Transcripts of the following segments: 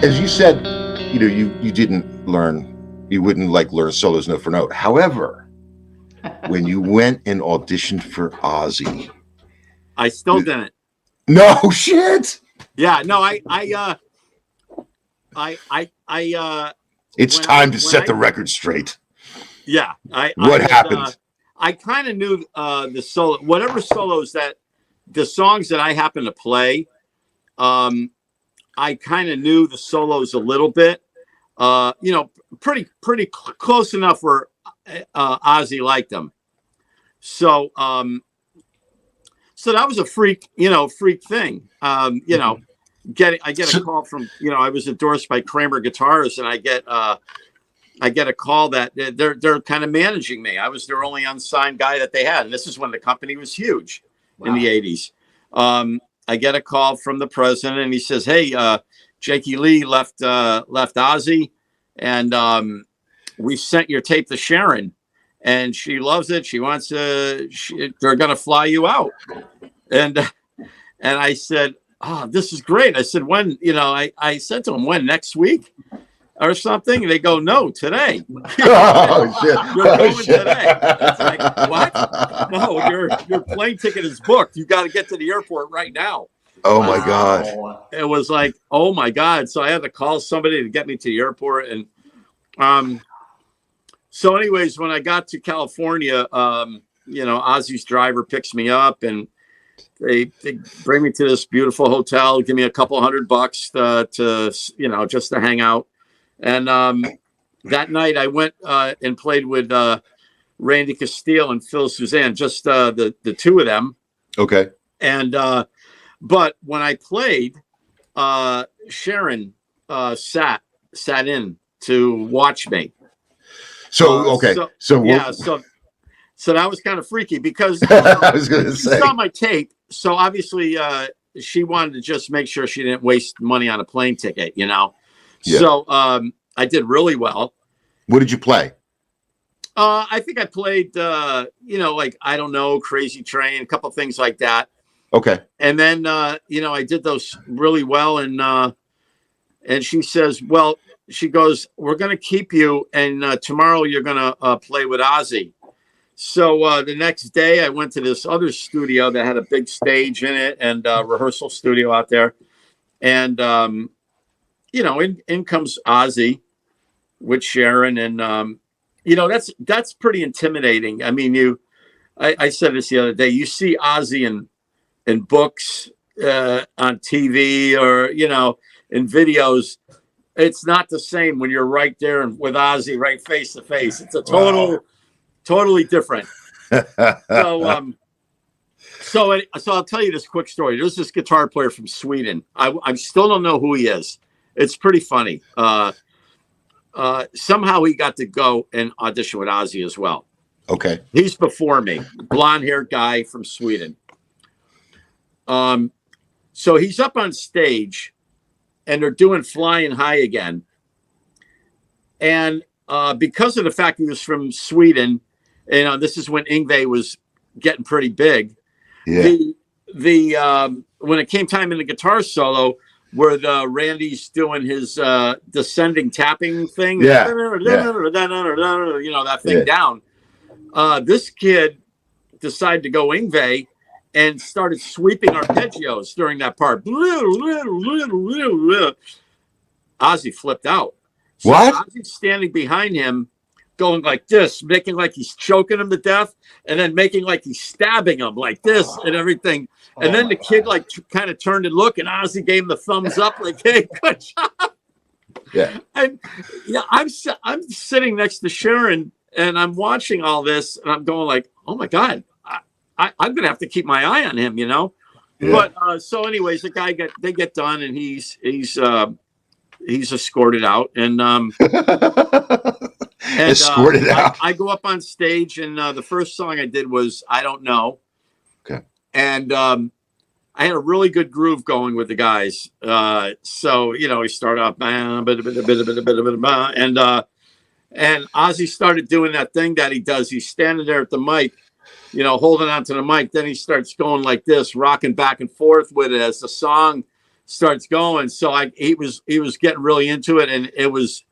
as you said, you didn't learn, you wouldn't like learn solos note for note. However, when you went and auditioned for Ozzy, I still didn't. No shit. Yeah, no, It's time to set the record straight. Yeah, what happened? I kind of knew the solo, whatever solos that the songs that I happen to play. I kind of knew the solos a little bit, pretty close enough where Ozzy liked them. So, so that was a freak thing. I get a call from, I was endorsed by Kramer Guitars, and I get a call that they're kind of managing me. I was their only unsigned guy that they had, and this is when the company was huge in the 80s. I get a call from the president, and he says, "Hey, Jakey Lee left Ozzy, and we sent your tape to Sharon, and she loves it. She wants to. They're going to fly you out." And I said, "Oh, this is great." I said, "When?" I said to him, "When? Next week or something?" And they go, "No, today." Oh shit! You're going today. It's like, what? No, your plane ticket is booked. You got to get to the airport right now. Oh my god! It was like, oh my god! So I had to call somebody to get me to the airport, and so anyways, when I got to California, Ozzy's driver picks me up, and they bring me to this beautiful hotel, give me a couple $100 to just to hang out. And that night I went and played with Randy Castile and Phil Suzanne, just the two of them. Okay. And but when I played, Sharon sat in to watch me. So okay. So that was kind of freaky because I was going to say, she saw my tape. So obviously she wanted to just make sure she didn't waste money on a plane ticket, Yeah. So I did really well. What did you play? I think I played, like, I don't know, Crazy Train, a couple things like that. Okay. And then, I did those really well. And she says, well, she goes, we're going to keep you. And tomorrow you're going to play with Ozzy. So the next day I went to this other studio that had a big stage in it and rehearsal studio out there. And, in comes Ozzy with Sharon. And, that's pretty intimidating. I mean, I said this the other day, you see Ozzy in books, on TV or, in videos. It's not the same when you're right there and with Ozzy right face to face. It's a totally different. So I'll tell you this quick story. There's this guitar player from Sweden. I still don't know who he is. It's pretty funny. Somehow he got to go and audition with Ozzy as well. Okay. He's before me, blonde-haired guy from Sweden. So he's up on stage and they're doing Flying High Again. And because of the fact he was from Sweden, this is when Yngwie was getting pretty big. Yeah. When it came time in the guitar solo, where Randy's doing his descending tapping thing, that thing down. This kid decided to go Yngwie and started sweeping arpeggios during that part. Ozzy flipped out. So what? Ozzy's standing behind him, going like this, making like he's choking him to death, and then making like he's stabbing him like this and everything. And then the kid kind of turned and looked, and Ozzy gave him the thumbs up, like, "Hey, good job." Yeah. And I'm sitting next to Sharon, and I'm watching all this, and I'm going like, "Oh my God, I'm gonna have to keep my eye on him," Yeah. But so, anyways, they get done, and he's escorted out, and escorted out. I go up on stage, and the first song I did was "I Don't Know." Okay. And I had a really good groove going with the guys. So he started off, and Ozzy started doing that thing that he does. He's standing there at the mic, holding onto the mic. Then he starts going like this, rocking back and forth with it as the song starts going. So he was getting really into it, and it was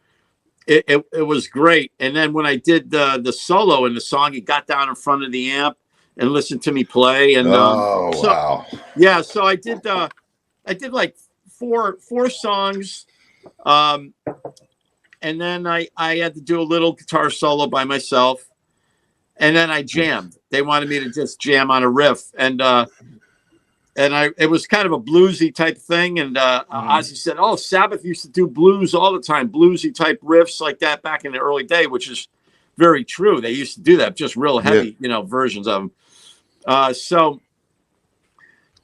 great. And then when I did the solo in the song, he got down in front of the amp and listened to me play. And wow. Yeah, so I did like four songs. And then I had to do a little guitar solo by myself. And then I jammed. They wanted me to just jam on a riff. And it was kind of a bluesy type thing. And Ozzy said, "Oh, Sabbath used to do blues all the time, bluesy type riffs like that back in the early day," which is very true. They used to do that, just real heavy, versions of them. So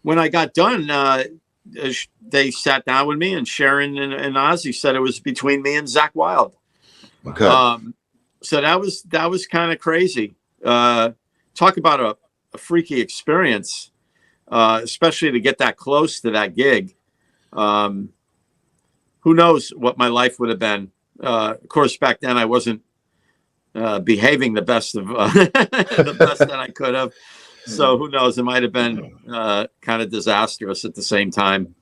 when I got done, they sat down with me, and Sharon and Ozzy said it was between me and Zakk Wylde. Okay. So that was kind of crazy. Talk about a freaky experience. Especially to get that close to that gig. Who knows what my life would have been? Of course, back then I wasn't behaving the best of the best that I could have. So who knows? It might have been kind of disastrous at the same time.